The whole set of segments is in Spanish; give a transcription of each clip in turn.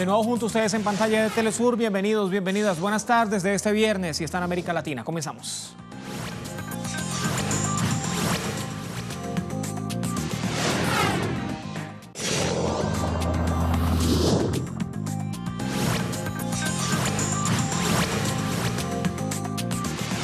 De nuevo junto a ustedes en pantalla de Telesur, bienvenidos, bienvenidas, buenas tardes de este viernes y está en América Latina. Comenzamos.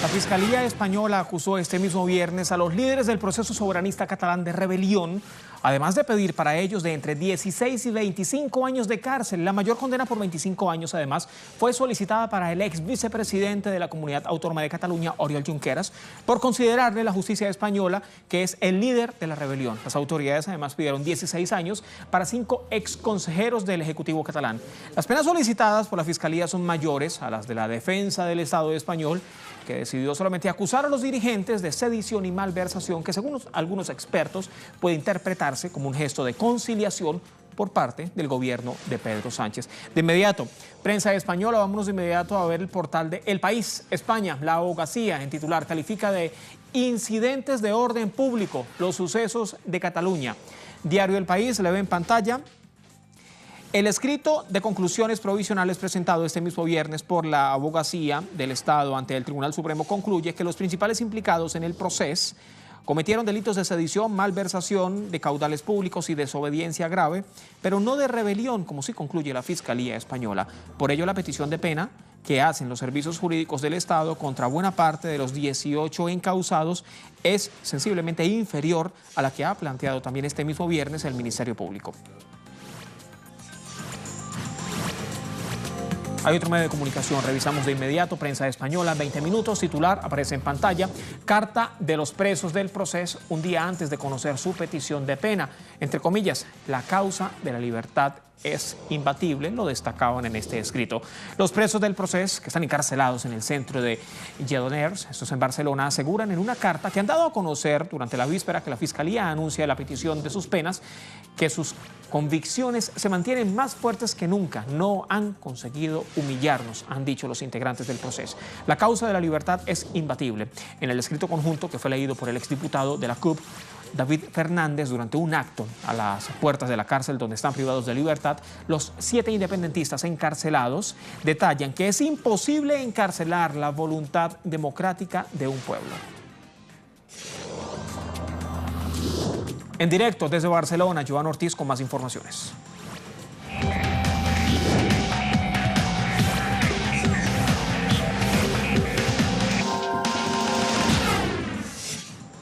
La Fiscalía Española acusó este mismo viernes a los líderes del proceso soberanista catalán de rebelión, además de pedir para ellos de entre 16 y 25 años de cárcel. La mayor condena por 25 años, además, fue solicitada para el ex vicepresidente de la Comunidad Autónoma de Cataluña, Oriol Junqueras, por considerarle la justicia española que es el líder de la rebelión. Las autoridades además pidieron 16 años para 5 ex consejeros del Ejecutivo catalán. Las penas solicitadas por la Fiscalía son mayores a las de la defensa del Estado español, que decidió solamente acusar a los dirigentes de sedición y malversación, que según algunos expertos puede interpretarse como un gesto de conciliación por parte del gobierno de Pedro Sánchez. De inmediato, prensa española, vámonos de inmediato a ver el portal de El País, España. La abogacía en titular califica de incidentes de orden público los sucesos de Cataluña. Diario El País le ve en pantalla el escrito de conclusiones provisionales presentado este mismo viernes por la abogacía del Estado ante el Tribunal Supremo concluye que los principales implicados en el proceso cometieron delitos de sedición, malversación de caudales públicos y desobediencia grave, pero no de rebelión, como sí concluye la Fiscalía Española. Por ello, la petición de pena que hacen los servicios jurídicos del Estado contra buena parte de los 18 encausados es sensiblemente inferior a la que ha planteado también este mismo viernes el Ministerio Público. Hay otro medio de comunicación, revisamos de inmediato, Prensa Española, 20 minutos, titular, aparece en pantalla, carta de los presos del proceso un día antes de conocer su petición de pena. Entre comillas, la causa de la libertad es imbatible, lo destacaban en este escrito. Los presos del proceso, que están encarcelados en el centro de Lledoners, estos en Barcelona, aseguran en una carta que han dado a conocer durante la víspera que la Fiscalía anuncia la petición de sus penas, que sus convicciones se mantienen más fuertes que nunca. No han conseguido humillarnos, han dicho los integrantes del proceso. La causa de la libertad es imbatible. En el escrito conjunto que fue leído por el exdiputado de la CUP, David Fernández, durante un acto a las puertas de la cárcel donde están privados de libertad, los 7 independentistas encarcelados detallan que es imposible encarcelar la voluntad democrática de un pueblo. En directo desde Barcelona, Joan Ortiz con más informaciones.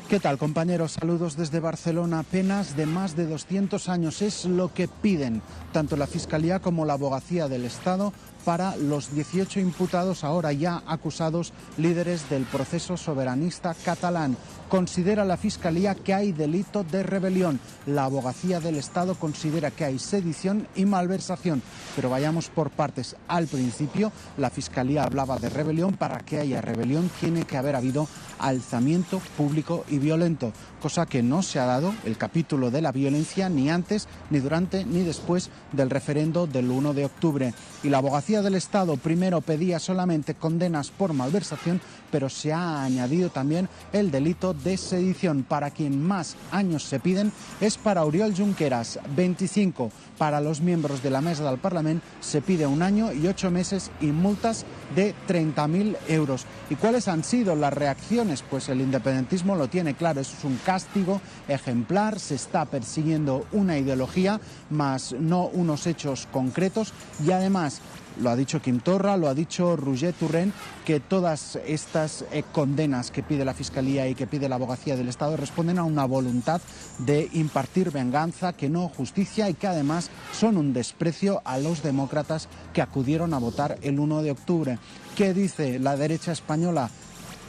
¿Qué tal, compañeros? Saludos desde Barcelona. Penas de más de 200 años es lo que piden tanto la Fiscalía como la Abogacía del Estado para los 18 imputados, ahora ya acusados, líderes del proceso soberanista catalán. Considera la Fiscalía que hay delito de rebelión. La Abogacía del Estado considera que hay sedición y malversación. Pero vayamos por partes. Al principio, la Fiscalía hablaba de rebelión. Para que haya rebelión tiene que haber habido alzamiento público y violento, cosa que no se ha dado el capítulo de la violencia ni antes, ni durante, ni después del referendo del 1 de octubre. Y la Abogacía del Estado primero pedía solamente condenas por malversación, pero se ha añadido también el delito de sedición. Para quien más años se piden es para Oriol Junqueras, 25. Para los miembros de la mesa del Parlamento se pide 1 año y 8 meses y multas de 30.000 euros. ¿Y cuáles han sido las reacciones? Pues el independentismo lo tiene claro, eso es un castigo ejemplar, se está persiguiendo una ideología, más no unos hechos concretos, y además lo ha dicho Quim Torra, lo ha dicho Roger Torrent, que todas estas condenas que pide la Fiscalía y que pide la Abogacía del Estado responden a una voluntad de impartir venganza, que no justicia, y que además son un desprecio a los demócratas que acudieron a votar el 1 de octubre. ¿Qué dice la derecha española?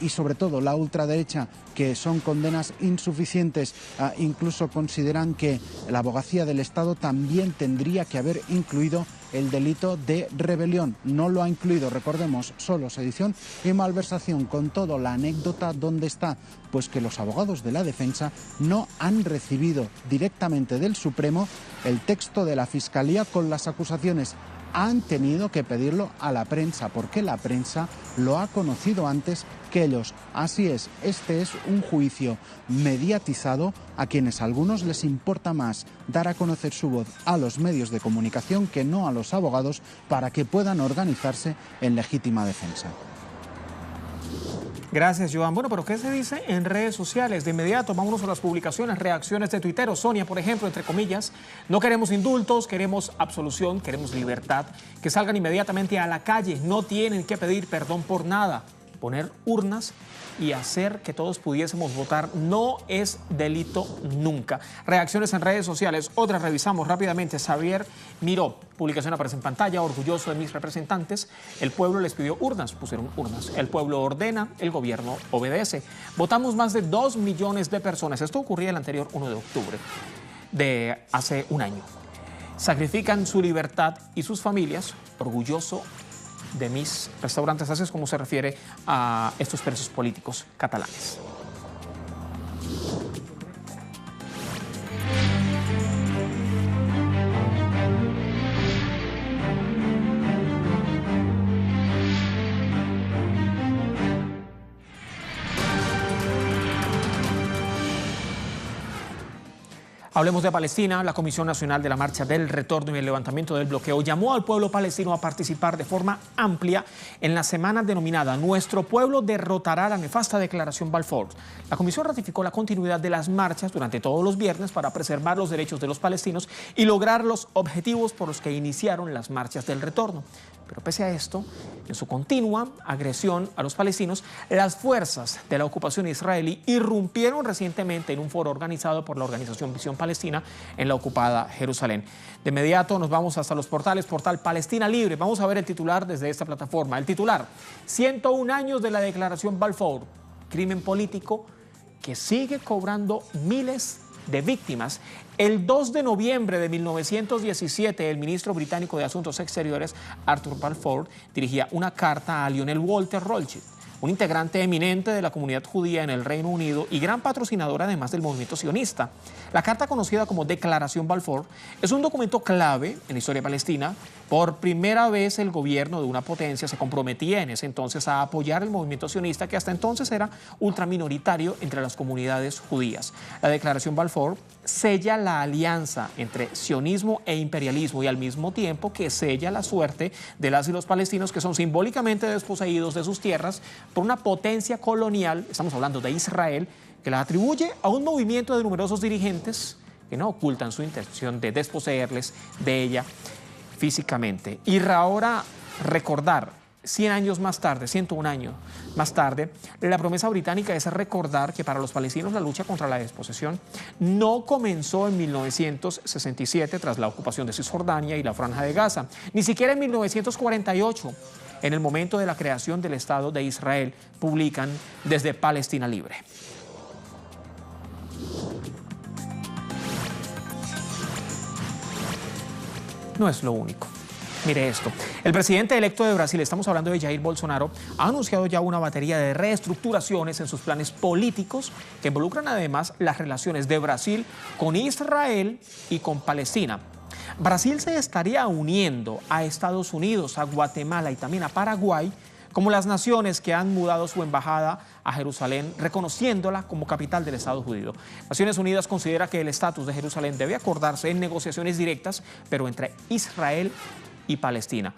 Y sobre todo la ultraderecha, que son condenas insuficientes. Incluso consideran que la Abogacía del Estado también tendría que haber incluido el delito de rebelión. No lo ha incluido, recordemos, solo sedición y malversación, con toda la anécdota. ¿Dónde está? Pues que los abogados de la defensa no han recibido directamente del Supremo el texto de la Fiscalía con las acusaciones. han tenido que pedirlo a la prensa, porque la prensa lo ha conocido antes que ellos. Así es, este es un juicio mediatizado a quienes a algunos les importa más dar a conocer su voz a los medios de comunicación que no a los abogados para que puedan organizarse en legítima defensa. Gracias, Joan. Bueno, pero ¿qué se dice en redes sociales? De inmediato, vámonos a las publicaciones, reacciones de tuiteros. Sonia, por ejemplo, entre comillas, no queremos indultos, queremos absolución, queremos libertad. Que salgan inmediatamente a la calle, no tienen que pedir perdón por nada. Poner urnas y hacer que todos pudiésemos votar no es delito nunca. Reacciones en redes sociales, otras revisamos rápidamente. Xavier Miró, publicación aparece en pantalla: orgulloso de mis representantes, el pueblo les pidió urnas, pusieron urnas. El pueblo ordena, el gobierno obedece. Votamos más de 2 millones de personas. Esto ocurría el anterior 1 de octubre de hace un año. Sacrifican su libertad y sus familias, orgulloso de mis restaurantes. Así es como se refiere a estos presos políticos catalanes. Hablemos de Palestina. La Comisión Nacional de la Marcha del Retorno y el levantamiento del bloqueo llamó al pueblo palestino a participar de forma amplia en la semana denominada Nuestro pueblo derrotará la nefasta declaración Balfour. La comisión ratificó la continuidad de las marchas durante todos los viernes para preservar los derechos de los palestinos y lograr los objetivos por los que iniciaron las marchas del retorno. Pero pese a esto, en su continua agresión a los palestinos, las fuerzas de la ocupación israelí irrumpieron recientemente en un foro organizado por la organización Visión Palestina en la ocupada Jerusalén. De inmediato nos vamos hasta los portales. Portal Palestina Libre. Vamos a ver el titular desde esta plataforma. El titular: 101 años de la declaración Balfour. Crimen político que sigue cobrando miles de víctimas. El 2 de noviembre de 1917, el ministro británico de Asuntos Exteriores, Arthur Balfour, dirigía una carta a Lionel Walter Rothschild, un integrante eminente de la comunidad judía en el Reino Unido y gran patrocinador además del movimiento sionista. La carta, conocida como Declaración Balfour, es un documento clave en la historia palestina. Por primera vez el gobierno de una potencia se comprometía en ese entonces a apoyar el movimiento sionista, que hasta entonces era ultraminoritario entre las comunidades judías. La Declaración Balfour sella la alianza entre sionismo e imperialismo y al mismo tiempo que sella la suerte de las y los palestinos que son simbólicamente desposeídos de sus tierras por una potencia colonial, estamos hablando de Israel, que la atribuye a un movimiento de numerosos dirigentes que no ocultan su intención de desposeerles de ella físicamente. Y ahora recordar, 100 años más tarde, 101 años más tarde, la promesa británica es recordar que para los palestinos la lucha contra la desposesión no comenzó en 1967 tras la ocupación de Cisjordania y la Franja de Gaza, ni siquiera en 1948, en el momento de la creación del Estado de Israel, publican desde Palestina Libre. No es lo único. Mire esto, el presidente electo de Brasil, estamos hablando de Jair Bolsonaro, ha anunciado ya una batería de reestructuraciones en sus planes políticos que involucran además las relaciones de Brasil con Israel y con Palestina. Brasil se estaría uniendo a Estados Unidos, a Guatemala y también a Paraguay como las naciones que han mudado su embajada a Jerusalén, reconociéndola como capital del Estado judío. Naciones Unidas considera que el estatus de Jerusalén debe acordarse en negociaciones directas, pero entre Israel y Palestina.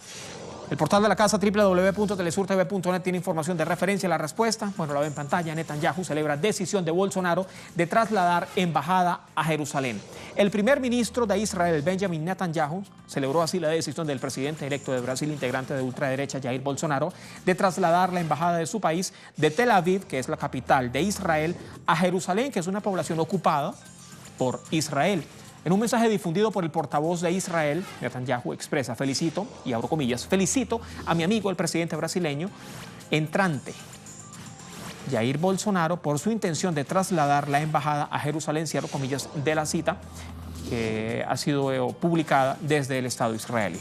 El portal de la casa, www.telesurtv.net, tiene información de referencia. La respuesta, bueno, la ve en pantalla. Netanyahu celebra decisión de Bolsonaro de trasladar embajada a Jerusalén. El primer ministro de Israel, Benjamin Netanyahu, celebró así la decisión del presidente electo de Brasil, integrante de ultraderecha Jair Bolsonaro, de trasladar la embajada de su país de Tel Aviv, que es la capital de Israel, a Jerusalén, que es una población ocupada por Israel. En un mensaje difundido por el portavoz de Israel, Netanyahu expresa: felicito, y abro comillas, felicito a mi amigo el presidente brasileño entrante, Jair Bolsonaro, por su intención de trasladar la embajada a Jerusalén, cierro comillas de la cita, que ha sido publicada desde el Estado israelí.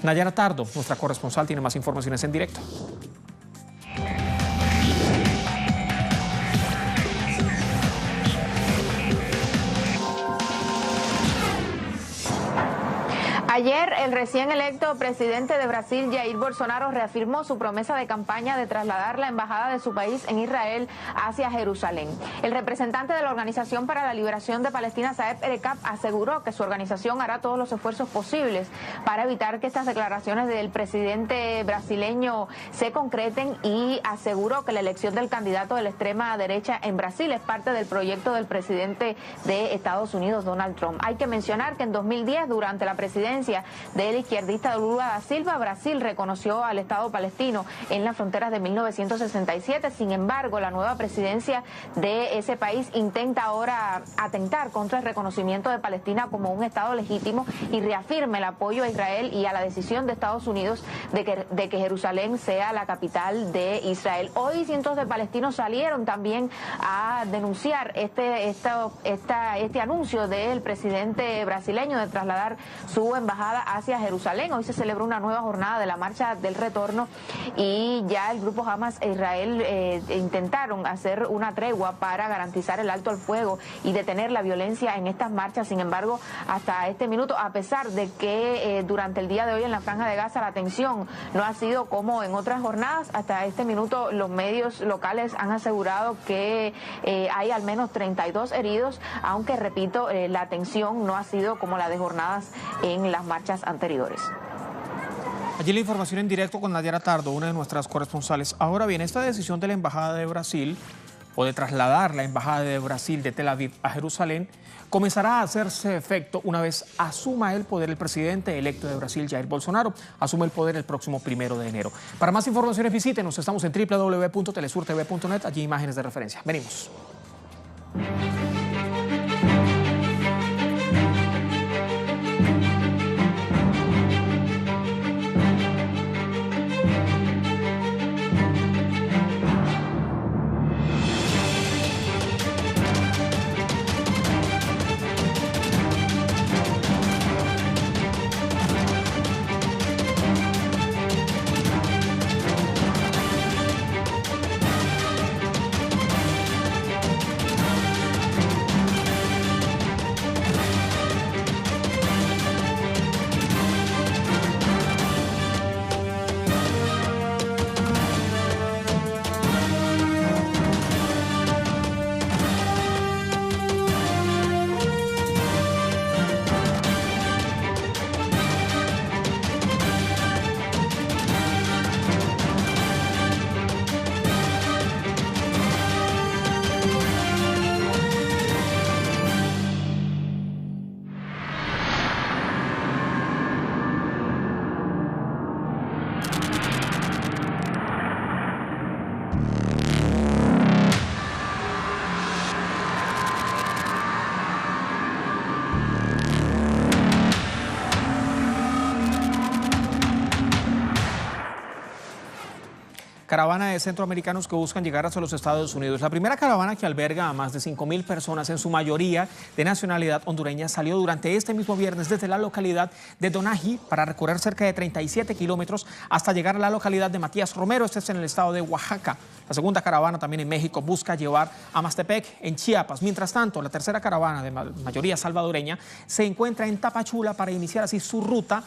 Nayara Tardo, nuestra corresponsal, tiene más informaciones en directo. Ayer, el recién electo presidente de Brasil, Jair Bolsonaro, reafirmó su promesa de campaña de trasladar la embajada de su país en Israel hacia Jerusalén. El representante de la Organización para la Liberación de Palestina, Saeb Erekat, aseguró que su organización hará todos los esfuerzos posibles para evitar que estas declaraciones del presidente brasileño se concreten, y aseguró que la elección del candidato de la extrema derecha en Brasil es parte del proyecto del presidente de Estados Unidos, Donald Trump. Hay que mencionar que en 2010, durante la presidencia del izquierdista Lula da Silva, Brasil reconoció al Estado palestino en las fronteras de 1967. Sin embargo, la nueva presidencia de ese país intenta ahora atentar contra el reconocimiento de Palestina como un Estado legítimo y reafirma el apoyo a Israel y a la decisión de Estados Unidos de que Jerusalén sea la capital de Israel. Hoy cientos de palestinos salieron también a denunciar este anuncio del presidente brasileño de trasladar su embajada hacia Jerusalén. Hoy se celebra una nueva jornada de la marcha del retorno, y ya el grupo Hamas e Israel intentaron hacer una tregua para garantizar el alto al fuego y detener la violencia en estas marchas. Sin embargo, hasta este minuto, a pesar de que durante el día de hoy en la Franja de Gaza la tensión no ha sido como en otras jornadas, hasta este minuto los medios locales han asegurado que hay al menos 32 heridos, aunque repito, la tensión no ha sido como la de jornadas en las marchas anteriores. Allí la información en directo con Nadiara Tardo, una de nuestras corresponsales. Ahora bien, esta decisión de la Embajada de Brasil, o de trasladar la Embajada de Brasil de Tel Aviv a Jerusalén, comenzará a hacerse efecto una vez asuma el poder el presidente electo de Brasil, Jair Bolsonaro. Asume el poder el próximo 1 de enero. Para más informaciones visítenos, estamos en www.telesurtv.net, allí imágenes de referencia. Venimos. Caravana de centroamericanos que buscan llegar hacia los Estados Unidos. La primera caravana, que alberga a más de 5.000 personas, en su mayoría de nacionalidad hondureña, salió durante este mismo viernes desde la localidad de Donají para recorrer cerca de 37 kilómetros hasta llegar a la localidad de Matías Romero, este es en el estado de Oaxaca. La segunda caravana, también en México, busca llevar a Mastepec, en Chiapas. Mientras tanto, la tercera caravana, de mayoría salvadoreña, se encuentra en Tapachula para iniciar así su ruta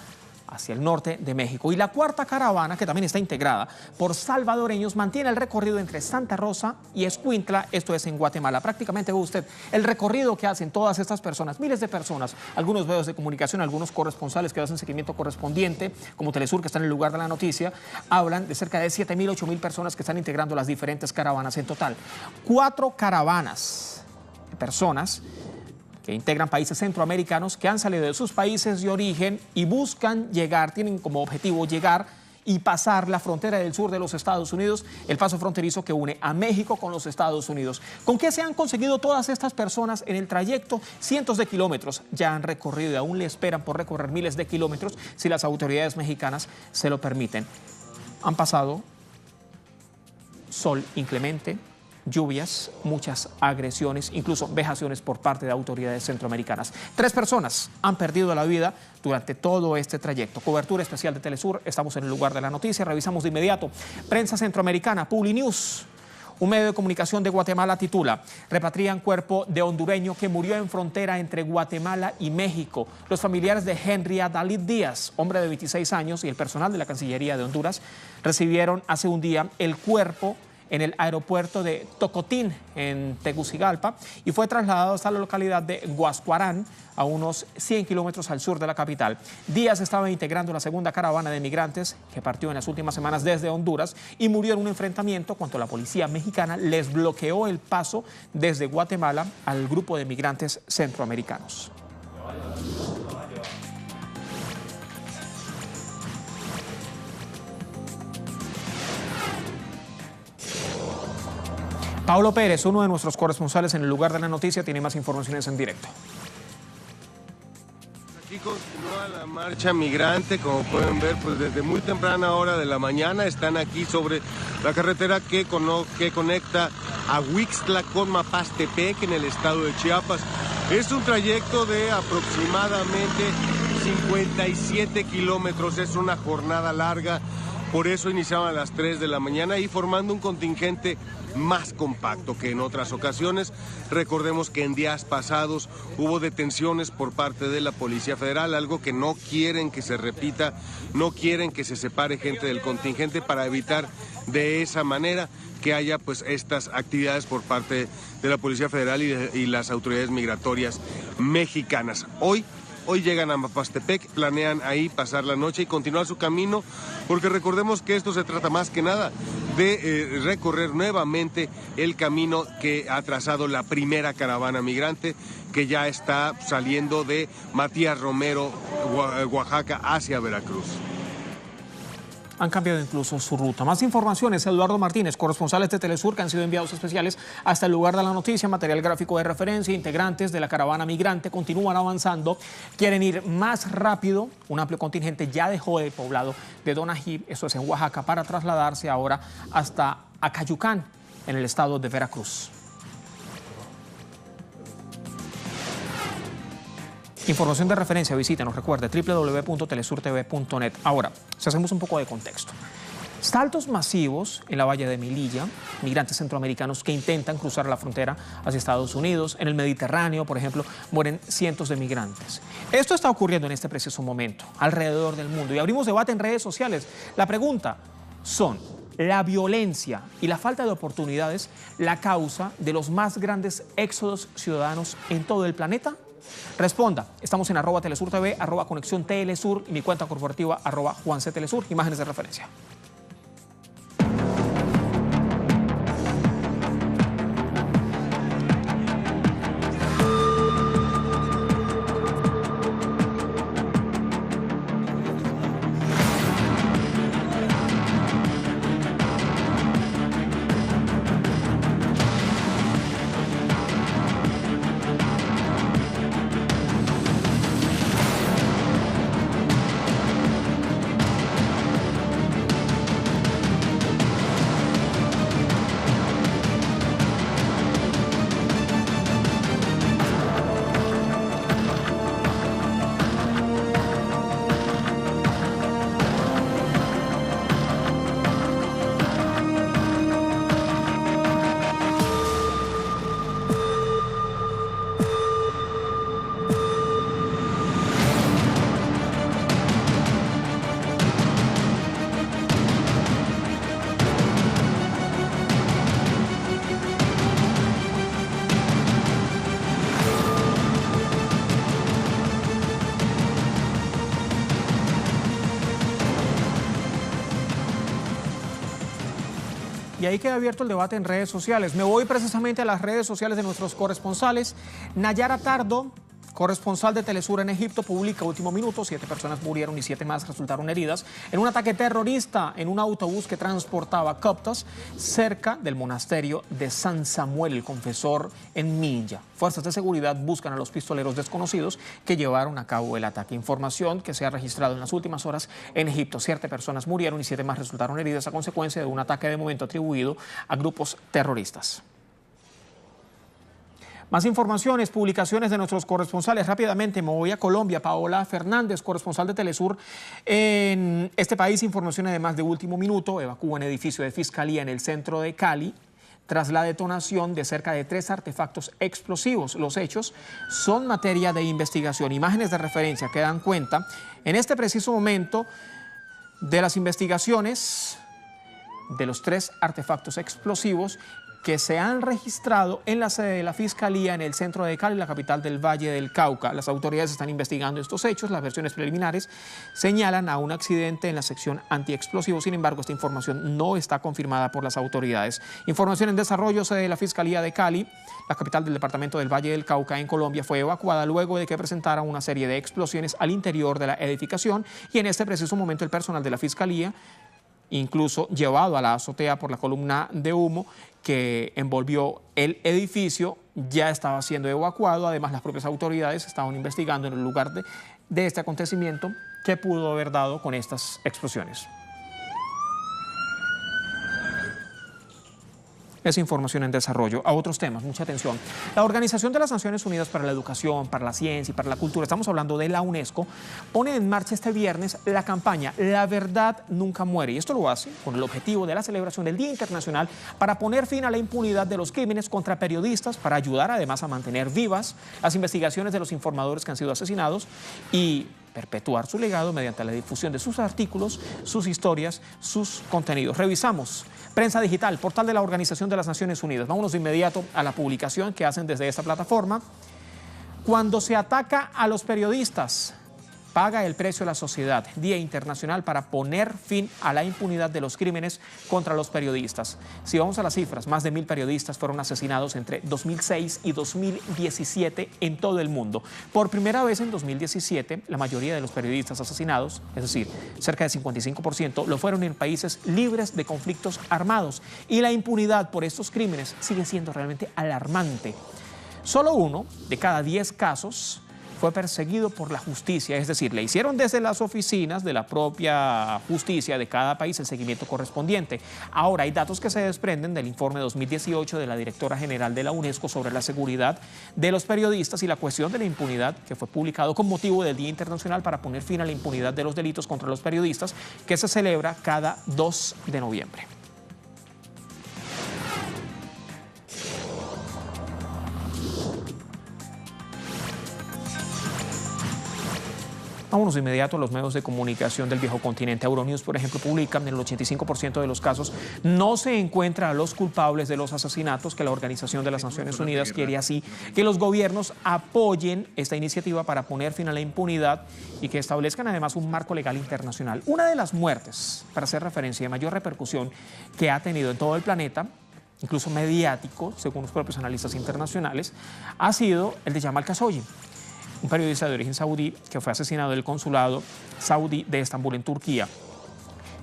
hacia el norte de México. Y la cuarta caravana, que también está integrada por salvadoreños, mantiene el recorrido entre Santa Rosa y Escuintla, esto es en Guatemala. Prácticamente ve usted el recorrido que hacen todas estas personas, miles de personas, algunos medios de comunicación, algunos corresponsales que hacen seguimiento correspondiente, como Telesur, que está en el lugar de la noticia, hablan de cerca de 7.000, 8.000 personas que están integrando las diferentes caravanas en total. 4 caravanas de personas que integran países centroamericanos que han salido de sus países de origen y buscan llegar, tienen como objetivo llegar y pasar la frontera del sur de los Estados Unidos, el paso fronterizo que une a México con los Estados Unidos. ¿Con qué se han conseguido todas estas personas en el trayecto? Cientos de kilómetros ya han recorrido y aún le esperan por recorrer miles de kilómetros si las autoridades mexicanas se lo permiten. Han pasado sol inclemente, lluvias, muchas agresiones, incluso vejaciones por parte de autoridades centroamericanas. 3 personas han perdido la vida durante todo este trayecto. Cobertura especial de Telesur, estamos en el lugar de la noticia, revisamos de inmediato. Prensa centroamericana, Publinews. Un medio de comunicación de Guatemala titula: repatrian cuerpo de hondureño que murió en frontera entre Guatemala y México. Los familiares de Henry Adalid Díaz, hombre de 26 años, y el personal de la Cancillería de Honduras recibieron hace un día el cuerpo en el aeropuerto de Tocotín, en Tegucigalpa, y fue trasladado hasta la localidad de Guascuarán, a unos 100 kilómetros al sur de la capital. Díaz estaba integrando la segunda caravana de migrantes que partió en las últimas semanas desde Honduras y murió en un enfrentamiento cuando la policía mexicana les bloqueó el paso desde Guatemala al grupo de migrantes centroamericanos. Paulo Pérez, uno de nuestros corresponsales en el lugar de la noticia, tiene más informaciones en directo. Aquí continúa la marcha migrante, como pueden ver, pues desde muy temprana hora de la mañana están aquí sobre la carretera que conecta a Huixtla con Mapastepec en el estado de Chiapas. Es un trayecto de aproximadamente 57 kilómetros, es una jornada larga. Por eso iniciaban a las 3 de la mañana y formando un contingente más compacto que en otras ocasiones. Recordemos que en días pasados hubo detenciones por parte de la Policía Federal, algo que no quieren que se repita, no quieren que se separe gente del contingente para evitar de esa manera que haya pues estas actividades por parte de la Policía Federal y las autoridades migratorias mexicanas. Hoy llegan a Mapastepec, planean ahí pasar la noche y continuar su camino, porque recordemos que esto se trata más que nada de recorrer nuevamente el camino que ha trazado la primera caravana migrante, que ya está saliendo de Matías Romero, Oaxaca, hacia Veracruz. Han cambiado incluso su ruta. Más informaciones, Eduardo Martínez, corresponsales de Telesur que han sido enviados especiales hasta el lugar de la noticia, material gráfico de referencia. Integrantes de la caravana migrante continúan avanzando, quieren ir más rápido. Un amplio contingente ya dejó el poblado de Donajib, eso es en Oaxaca, para trasladarse ahora hasta Acayucán, en el estado de Veracruz. Información de referencia, visítenos, recuerde, www.telesurtv.net. Ahora, si hacemos un poco de contexto. Saltos masivos en la valla de Melilla, migrantes centroamericanos que intentan cruzar la frontera hacia Estados Unidos. En el Mediterráneo, por ejemplo, mueren cientos de migrantes. Esto está ocurriendo en este preciso momento, alrededor del mundo. Y abrimos debate en redes sociales. La pregunta son: ¿la violencia y la falta de oportunidades la causa de los más grandes éxodos ciudadanos en todo el planeta? Responda. Estamos en @TelesurTV, @Conexión Telesur y mi cuenta corporativa @JuanCTelesur. Imágenes de referencia. Y ahí queda abierto el debate en redes sociales. Me voy precisamente a las redes sociales de nuestros corresponsales. Nayara Tardo, corresponsal de Telesur en Egipto, publica último minuto: 7 personas murieron y 7 más resultaron heridas en un ataque terrorista en un autobús que transportaba coptos cerca del monasterio de San Samuel el Confesor en Minilla. Fuerzas de seguridad buscan a los pistoleros desconocidos que llevaron a cabo el ataque. Información que se ha registrado en las últimas horas en Egipto. 7 personas murieron y 7 más resultaron heridas a consecuencia de un ataque de momento atribuido a grupos terroristas. Más informaciones, publicaciones de nuestros corresponsales. Rápidamente me voy a Colombia. Paola Fernández, corresponsal de Telesur en este país. Información además de último minuto. Evacúan edificio de fiscalía en el centro de Cali tras la detonación de cerca de 3 artefactos explosivos. Los hechos son materia de investigación. Imágenes de referencia que dan cuenta en este preciso momento de las investigaciones de los 3 artefactos explosivos que se han registrado en la sede de la Fiscalía en el centro de Cali, la capital del Valle del Cauca. Las autoridades están investigando estos hechos. Las versiones preliminares señalan a un accidente en la sección antiexplosivos. Sin embargo, esta información no está confirmada por las autoridades. Información en desarrollo: sede de la Fiscalía de Cali, la capital del departamento del Valle del Cauca en Colombia, fue evacuada luego de que presentara una serie de explosiones al interior de la edificación, y en este preciso momento el personal de la Fiscalía, incluso llevado a la azotea por la columna de humo que envolvió el edificio, ya estaba siendo evacuado. Además, las propias autoridades estaban investigando en el lugar de este acontecimiento que pudo haber dado con estas explosiones. Esa información en desarrollo. A otros temas, mucha atención. La Organización de las Naciones Unidas para la Educación, para la Ciencia y para la Cultura, estamos hablando de la UNESCO, pone en marcha este viernes la campaña La Verdad Nunca Muere. Y esto lo hace con el objetivo de la celebración del Día Internacional para poner fin a la impunidad de los crímenes contra periodistas, para ayudar además a mantener vivas las investigaciones de los informadores que han sido asesinados y perpetuar su legado mediante la difusión de sus artículos, sus historias, sus contenidos. Revisamos Prensa Digital, portal de la Organización de las Naciones Unidas. Vámonos de inmediato a la publicación que hacen desde esta plataforma. Cuando se ataca a los periodistas, paga el precio la sociedad. Día Internacional para poner fin a la impunidad de los crímenes contra los periodistas. Si vamos a las cifras, más de 1000 periodistas fueron asesinados entre 2006 y 2017 en todo el mundo. Por primera vez en 2017, la mayoría de los periodistas asesinados, es decir, cerca del 55%, lo fueron en países libres de conflictos armados. Y la impunidad por estos crímenes sigue siendo realmente alarmante. Solo 1 de cada 10 casos fue perseguido por la justicia, es decir, le hicieron desde las oficinas de la propia justicia de cada país el seguimiento correspondiente. Ahora, hay datos que se desprenden del informe 2018 de la directora general de la UNESCO sobre la seguridad de los periodistas y la cuestión de la impunidad, que fue publicado con motivo del Día Internacional para poner fin a la impunidad de los delitos contra los periodistas, que se celebra cada 2 de noviembre. Vámonos de inmediato a los medios de comunicación del viejo continente. Euronews, por ejemplo, publican en el 85% de los casos no se encuentra a los culpables de los asesinatos, que la Organización de las Naciones Unidas quiere así que los gobiernos apoyen esta iniciativa para poner fin a la impunidad y que establezcan además un marco legal internacional. Una de las muertes, para hacer referencia, de mayor repercusión que ha tenido en todo el planeta, incluso mediático, según los propios analistas internacionales, ha sido el de Jamal Khashoggi, un periodista de origen saudí que fue asesinado en el consulado saudí de Estambul, en Turquía.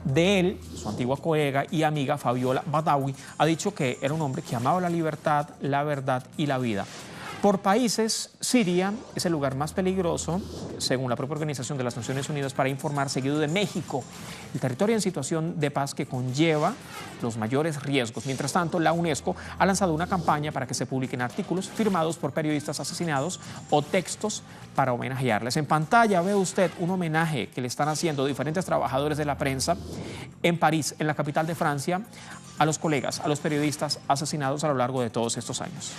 De él, su antigua colega y amiga Fabiola Badawi ha dicho que era un hombre que amaba la libertad, la verdad y la vida. Por países, Siria es el lugar más peligroso, según la propia Organización de las Naciones Unidas, para informar, seguido de México, el territorio en situación de paz que conlleva los mayores riesgos. Mientras tanto, la UNESCO ha lanzado una campaña para que se publiquen artículos firmados por periodistas asesinados o textos para homenajearles. En pantalla ve usted un homenaje que le están haciendo diferentes trabajadores de la prensa en París, en la capital de Francia, a los colegas, a los periodistas asesinados a lo largo de todos estos años.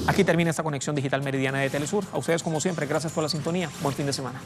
Aquí termina esta conexión digital meridiana de Telesur. A ustedes, como siempre, gracias por la sintonía. Buen fin de semana.